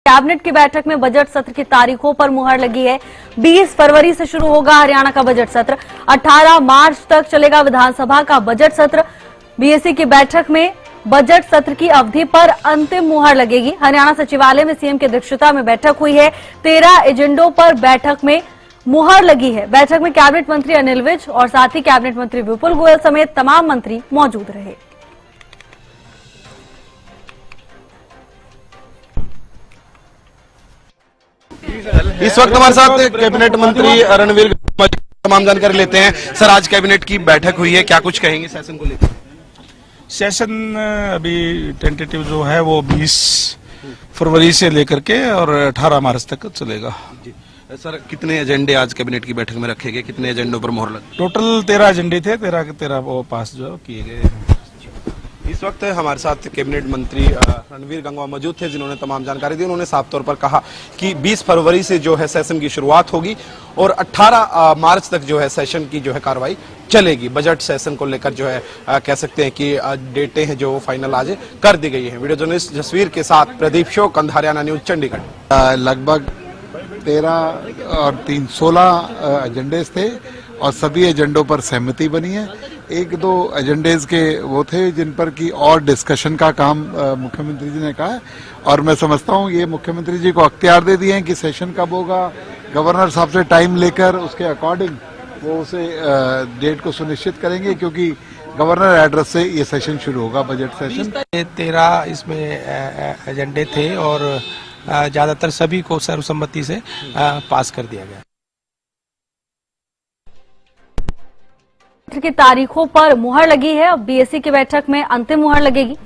Cabinet की बैठक में बजट सत्र की तारीखों पर मुहर लगी है। 20 फरवरी से शुरू होगा हरियाणा का बजट सत्र। 18 मार्च तक चलेगा विधानसभा का बजट सत्र। बीएससी की बैठक में बजट सत्र की अवधि पर अंतिम मुहर लगेगी। हरियाणा सचिवालय में सीएम की अध्यक्षता में बैठक हुई है। 13 एजेंडों पर बैठक में मुहर लगी है। बैठक में कैबिनेट मंत्री अनिल विज और साथ ही कैबिनेट मंत्री विपुल गोयल समेत तमाम मंत्री मौजूद रहे। इस वक्त हमारे साथ कैबिनेट मंत्री रणवीर तमाम जानकारी लेते हैं। सर, आज कैबिनेट की बैठक हुई है, क्या कुछ कहेंगे सेशन को लेकर? सेशन अभी टेंटेटिव जो है वो 20 फरवरी से लेकर के और 18 मार्च तक चलेगा। सर, कितने एजेंडे आज कैबिनेट की बैठक में रखे गए, कितने एजेंडों पर मोहर लगी? टोटल 13 एजेंडे थे, 13 के 13 वो पास जो किए गए। इस वक्त हमारे साथ कैबिनेट मंत्री रणवीर गंगवा मौजूद थे, जिन्होंने तमाम जानकारी दी। उन्होंने साफ तौर पर कहा कि 20 फरवरी से जो है सेशन की शुरुआत होगी और 18 मार्च तक जो है सेशन की जो है कार्रवाई चलेगी। बजट सेशन को लेकर जो है कह सकते हैं कि डेटें हैं जो फाइनल आज कर दी गई है। वीडियो जर्नलिस्ट जसवीर के साथ प्रदीप शोक, हरियाणा न्यूज, चंडीगढ़। लगभग 13 और 3 16 एजेंडेज थे और सभी एजेंडों पर सहमति बनी है। 1-2 एजेंडेज के वो थे जिन पर की और डिस्कशन का काम मुख्यमंत्री जी ने कहा है और मैं समझता हूँ ये मुख्यमंत्री जी को अख्तियार दे दिए हैं कि सेशन कब होगा। गवर्नर साहब से टाइम लेकर उसके अकॉर्डिंग वो उसे डेट को सुनिश्चित करेंगे, क्योंकि गवर्नर एड्रेस से ये सेशन शुरू होगा, बजट सेशन। 13 इसमें एजेंडे थे और ज्यादातर सभी को सर्वसम्मति से पास कर दिया गया। की तारीखों पर मुहर लगी है। अब बीएससी की बैठक में अंतिम मुहर लगेगी।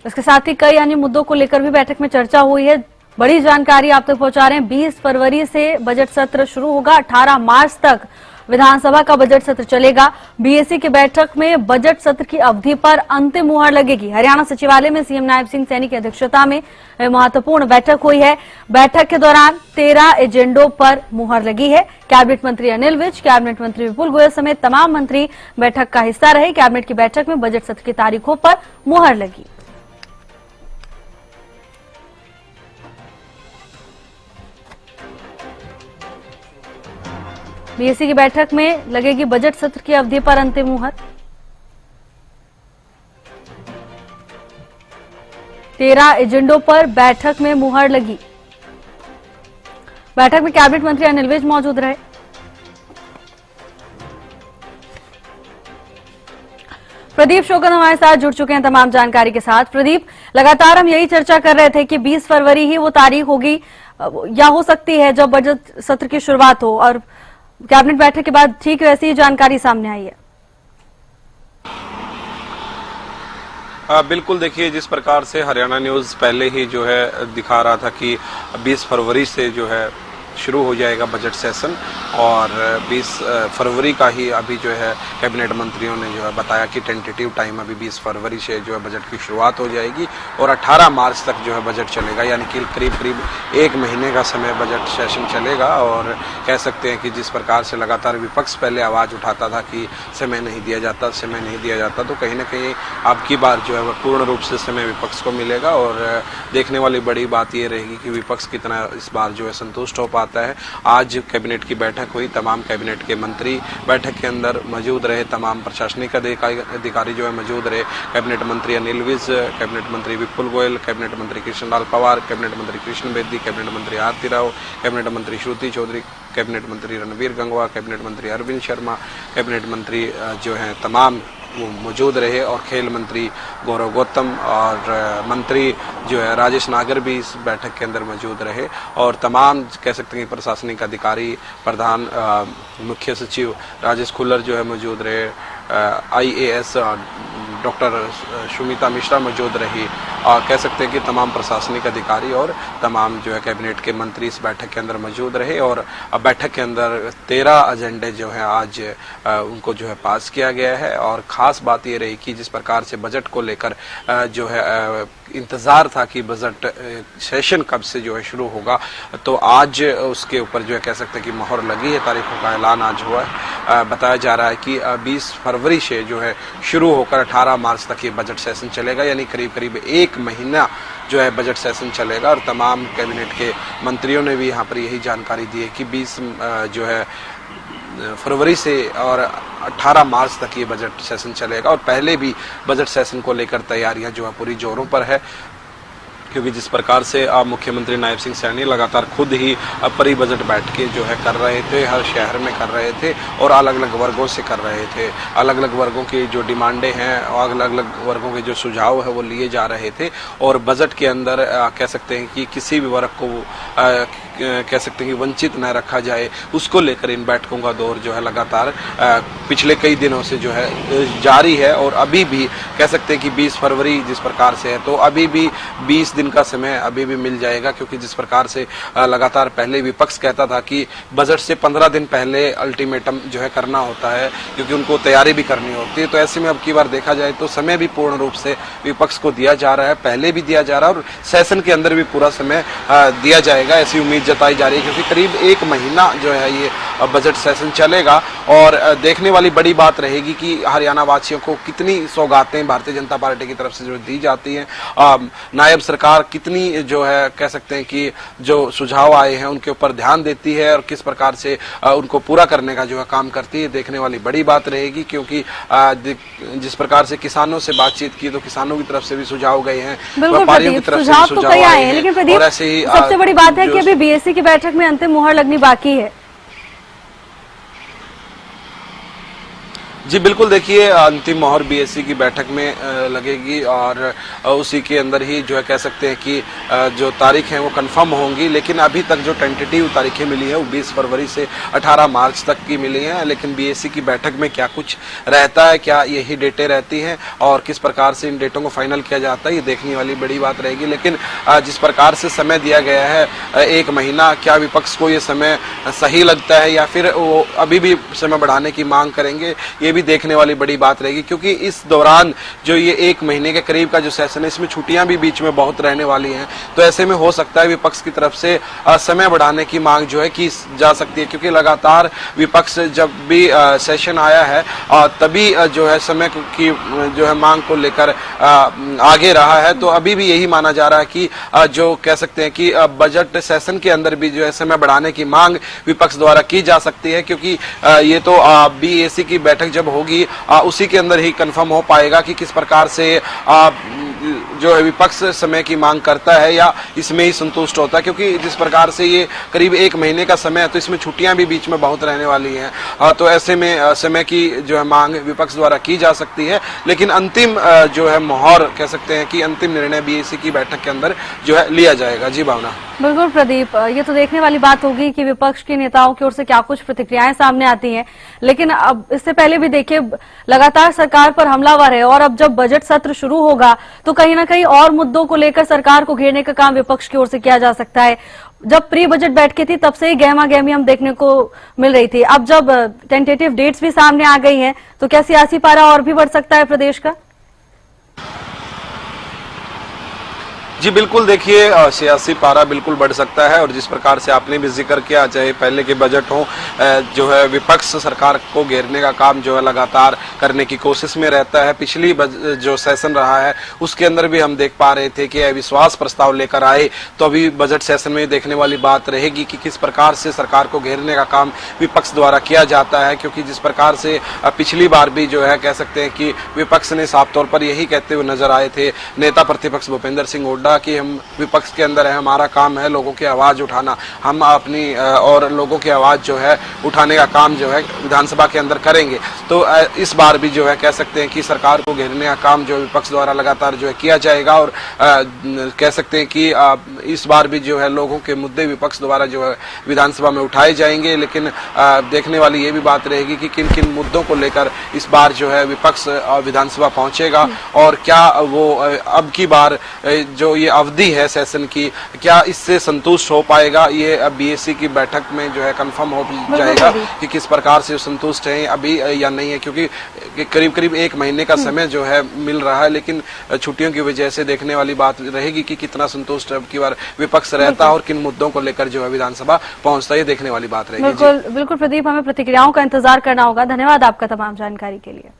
इसके साथ ही कई अन्य मुद्दों को लेकर भी बैठक में चर्चा हुई है। बड़ी जानकारी आप तक पहुंचा रहे हैं। 20 फरवरी से बजट सत्र शुरू होगा। 18 मार्च तक विधानसभा का बजट सत्र चलेगा। बीएससी की बैठक में बजट सत्र की अवधि पर अंतिम मुहर लगेगी। हरियाणा सचिवालय में सीएम नायब सिंह सैनी की अध्यक्षता में महत्वपूर्ण बैठक हुई है। बैठक के दौरान 13 एजेंडों पर मुहर लगी है। कैबिनेट मंत्री अनिल विज, कैबिनेट मंत्री विपुल गोयल समेत तमाम मंत्री बैठक का हिस्सा रहे। कैबिनेट की बैठक में बजट सत्र की तारीखों पर मुहर लगी। बीएससी की बैठक में लगेगी बजट सत्र की अवधि पर अंतिम मुहर। 13 एजेंडों पर बैठक में मुहर लगी। बैठक में कैबिनेट मंत्री अनिल विज मौजूद रहे। प्रदीप शोकन हमारे साथ जुड़ चुके हैं तमाम जानकारी के साथ। प्रदीप, लगातार हम यही चर्चा कर रहे थे कि 20 फरवरी ही वो तारीख होगी या हो सकती है जब बजट सत्र की शुरुआत हो, और कैबिनेट बैठक के बाद ठीक वैसी ही जानकारी सामने आई है। बिल्कुल, देखिए जिस प्रकार से हरियाणा न्यूज पहले ही जो है दिखा रहा था कि 20 फरवरी से जो है शुरू हो जाएगा बजट सेशन और 20 फरवरी का ही अभी जो है कैबिनेट मंत्रियों ने जो है बताया कि टेंटेटिव टाइम अभी 20 फरवरी से जो है बजट की शुरुआत हो जाएगी और 18 मार्च तक जो है बजट चलेगा, यानी कि करीब करीब 1 महीने का समय बजट सेशन चलेगा। और कह सकते हैं कि जिस प्रकार से लगातार विपक्ष पहले आवाज़ उठाता था कि समय नहीं दिया जाता, तो कहीं ना कहीं अब की बार जो है वह पूर्ण रूप से समय विपक्ष को मिलेगा और देखने वाली बड़ी बात ये रहेगी कि विपक्ष कितना इस बार जो है संतुष्ट हो पाता है। आज कैबिनेट की बैठक हुई, तमाम कैबिनेट के मंत्री बैठक के अंदर मौजूद रहे, तमाम प्रशासनिक अधिकारी जो है मौजूद रहे। कैबिनेट मंत्री अनिल विज, कैबिनेट मंत्री विपुल गोयल, कैबिनेट मंत्री कृष्ण लाल पवार, कैबिनेट मंत्री कृष्ण बेदी, कैबिनेट मंत्री आरती राव, कैबिनेट मंत्री श्रुति चौधरी, कैबिनेट मंत्री रणवीर गंगवा, कैबिनेट मंत्री अरविंद शर्मा, कैबिनेट मंत्री जो है तमाम वो मौजूद रहे और खेल मंत्री गौरव गौतम और मंत्री जो है राजेश नागर भी इस बैठक के अंदर मौजूद रहे और तमाम कह सकते हैं प्रशासनिक अधिकारी, प्रधान मुख्य सचिव राजेश खुल्लर जो है मौजूद रहे, IAS डॉक्टर सुमिता मिश्रा मौजूद रही और कह सकते हैं कि तमाम प्रशासनिक अधिकारी और तमाम जो है कैबिनेट के मंत्री इस बैठक के अंदर मौजूद रहे और बैठक के अंदर 13 एजेंडे जो है आज उनको जो है पास किया गया है। और ख़ास बात ये रही कि जिस प्रकार से बजट को लेकर जो है इंतज़ार था कि बजट सेशन कब से जो है शुरू होगा, तो आज उसके ऊपर जो है कह सकते हैं कि मोहर लगी है, तारीखों का ऐलान आज हुआ है। बताया जा रहा है कि 20 फरवरी से जो है शुरू होकर 18 18 मार्च तक ये बजट सेशन चलेगा, यानी करीब करीब 1 महीना जो है बजट सेशन चलेगा। और तमाम कैबिनेट के मंत्रियों ने भी यहाँ पर यही जानकारी दी है कि 20 जो है फरवरी से और 18 मार्च तक ये बजट सेशन चलेगा। और पहले भी बजट सेशन को लेकर तैयारियां जो है पूरी जोरों पर है, क्योंकि जिस प्रकार से मुख्यमंत्री नायब सिंह सैनी लगातार खुद ही परी बजट बैठकें जो है कर रहे थे, हर शहर में कर रहे थे और अलग अलग वर्गों से कर रहे थे। अलग अलग वर्गों की जो डिमांडें हैं और अलग अलग वर्गों के जो सुझाव है वो लिए जा रहे थे। और बजट के अंदर कह सकते हैं कि किसी भी वर्ग को कह सकते हैं कि वंचित न रखा जाए, उसको लेकर इन बैठकों का दौर जो है लगातार पिछले कई दिनों से जो है जारी है। और अभी भी कह सकते हैं कि 20 फरवरी जिस प्रकार से है, तो अभी भी 20 दिन का समय अभी भी मिल जाएगा, क्योंकि जिस प्रकार से लगातार पहले विपक्ष कहता था कि बजट से 15 दिन पहले अल्टीमेटम जो है करना होता है, क्योंकि उनको तैयारी भी करनी होती है। तो ऐसे में अब की बार देखा जाए तो समय भी पूर्ण रूप से विपक्ष को दिया जा रहा है, पहले भी दिया जा रहा है और सेशन के अंदर भी पूरा समय दिया जाएगा, ऐसी उम्मीद जताई जा रही है। क्योंकि करीब 1 महीना जो है ये बजट सेशन चलेगा और देखने वाली बड़ी बात रहेगी कि हरियाणा वासियों को कितनी सौगातें भारतीय जनता पार्टी की तरफ से जो दी जाती हैं, नायब सरकार कितनी जो है कह सकते हैं कि जो सुझाव आए हैं उनके ऊपर ध्यान देती है और किस प्रकार से उनको पूरा करने का जो है काम करती है, देखने वाली बड़ी बात रहेगी। क्योंकि जिस प्रकार से किसानों से बातचीत की तो किसानों की तरफ से भी सुझाव गए हैं, व्यापारियों की तरफ से भी सुझाव आए हैं। लेकिन प्रदीप, सबसे बड़ी बात है कि अभी बीएससी की बैठक में अंतिम मुहर लगनी बाकी है। जी बिल्कुल, देखिए अंतिम मोहर बीएससी की बैठक में लगेगी और उसी के अंदर ही जो है कह सकते हैं कि जो तारीख है वो कंफर्म होंगी। लेकिन अभी तक जो टेंटेटिव तारीखें मिली है वो 20 फरवरी से 18 मार्च तक की मिली हैं। लेकिन बीएससी की बैठक में क्या कुछ रहता है, क्या यही डेटें रहती हैं और किस प्रकार से इन डेटों को फाइनल किया जाता है, ये देखने वाली बड़ी बात रहेगी। लेकिन जिस प्रकार से समय दिया गया है 1 महीना, क्या विपक्ष को ये समय सही लगता है या फिर वो अभी भी समय बढ़ाने की मांग करेंगे, ये भी देखने वाली बड़ी बात रहेगी। क्योंकि इस दौरान जो ये 1 महीने के करीब का जो सेशन है, इसमें छुट्टियां भी बीच में बहुत रहने वाली हैं। तो ऐसे में हो सकता है विपक्ष की तरफ से समय बढ़ाने की मांग जो है की जा सकती है। क्योंकि लगातार विपक्ष जब भी सेशन आया है तभी जो है समय की जो है मांग को लेकर आगे रहा है। तो अभी भी यही माना जा रहा है कि जो कह सकते हैं कि बजट सेशन के अंदर भी जो है समय बढ़ाने की मांग विपक्ष द्वारा की जा सकती है। क्योंकि ये तो बीएससी की बैठक जब होगी उसी के अंदर ही कंफर्म हो पाएगा कि किस प्रकार से जो है विपक्ष समय की मांग करता है या इसमें ही संतुष्ट होता है। क्योंकि जिस प्रकार से ये करीब 1 महीने का समय है तो इसमें छुट्टियां भी बीच में बहुत रहने वाली हैं। तो ऐसे में समय की जो है मांग विपक्ष द्वारा की जा सकती है। लेकिन अंतिम जो है मोहर कह सकते हैं कि अंतिम निर्णय बीएससी की बैठक के अंदर जो है लिया जाएगा। जी भावना। बिल्कुल प्रदीप, ये तो देखने वाली बात होगी कि विपक्ष के नेताओं की ओर से क्या कुछ प्रतिक्रियाएं सामने आती हैं। लेकिन अब इससे पहले भी देखिए लगातार सरकार पर हमलावर है और अब जब बजट सत्र शुरू होगा तो कहीं ना कहीं और मुद्दों को लेकर सरकार को घेरने का काम विपक्ष की ओर से किया जा सकता है। जब प्री बजट बैठकें थी तब से ही गहमा गहमी हम देखने को मिल रही थी। अब जब टेंटेटिव डेट्स भी सामने आ गई हैं तो क्या सियासी पारा और भी बढ़ सकता है प्रदेश का? जी बिल्कुल, देखिए सियासी पारा बिल्कुल बढ़ सकता है। और जिस प्रकार से आपने भी जिक्र किया, चाहे पहले के बजट हो, जो है विपक्ष सरकार को घेरने का काम जो है लगातार करने की कोशिश में रहता है। पिछली जो सेशन रहा है उसके अंदर भी हम देख पा रहे थे कि अविश्वास प्रस्ताव लेकर आए। तो अभी बजट सेशन में देखने वाली बात रहेगी कि किस प्रकार से सरकार को घेरने का काम विपक्ष द्वारा किया जाता है। क्योंकि जिस प्रकार से पिछली बार भी जो है कह सकते हैं कि विपक्ष ने साफ तौर पर यही कहते हुए नजर आए थे नेता प्रतिपक्ष भूपेंद्र सिंह हुड्डा कि हम विपक्ष के अंदर है, हमारा काम है लोगों की आवाज उठाना, हम अपनी और लोगों की आवाज जो है उठाने का काम जो है विधानसभा के अंदर करेंगे। तो इस बार भी जो है कह सकते हैं कि सरकार को घेरने का काम जो विपक्ष द्वारा लगातार जो है किया जाएगा। और कह सकते हैं कि इस बार भी जो है लोगों के मुद्दे विपक्ष द्वारा जो है विधानसभा में उठाए जाएंगे। लेकिन देखने वाली ये भी बात रहेगी कि किन किन मुद्दों को लेकर इस बार जो है विपक्ष विधानसभा पहुंचेगा और क्या वो अब की बार जो ये अवधि है सेशन की, क्या इससे संतुष्ट हो पाएगा, ये बीएससी की बैठक में जो है कंफर्म हो जाएगा कि किस प्रकार से संतुष्ट हैं अभी या नहीं है। क्योंकि करीब करीब 1 महीने का समय जो है मिल रहा है। लेकिन छुट्टियों की वजह से देखने वाली बात रहेगी कि कितना संतुष्ट अब की बार विपक्ष रहता है और किन मुद्दों को लेकर जो है विधानसभा पहुंचता है, ये देखने वाली बात रहेगी। बिल्कुल बिल्कुल प्रदीप, हमें प्रतिक्रियाओं का इंतजार करना होगा। धन्यवाद आपका तमाम जानकारी के लिए।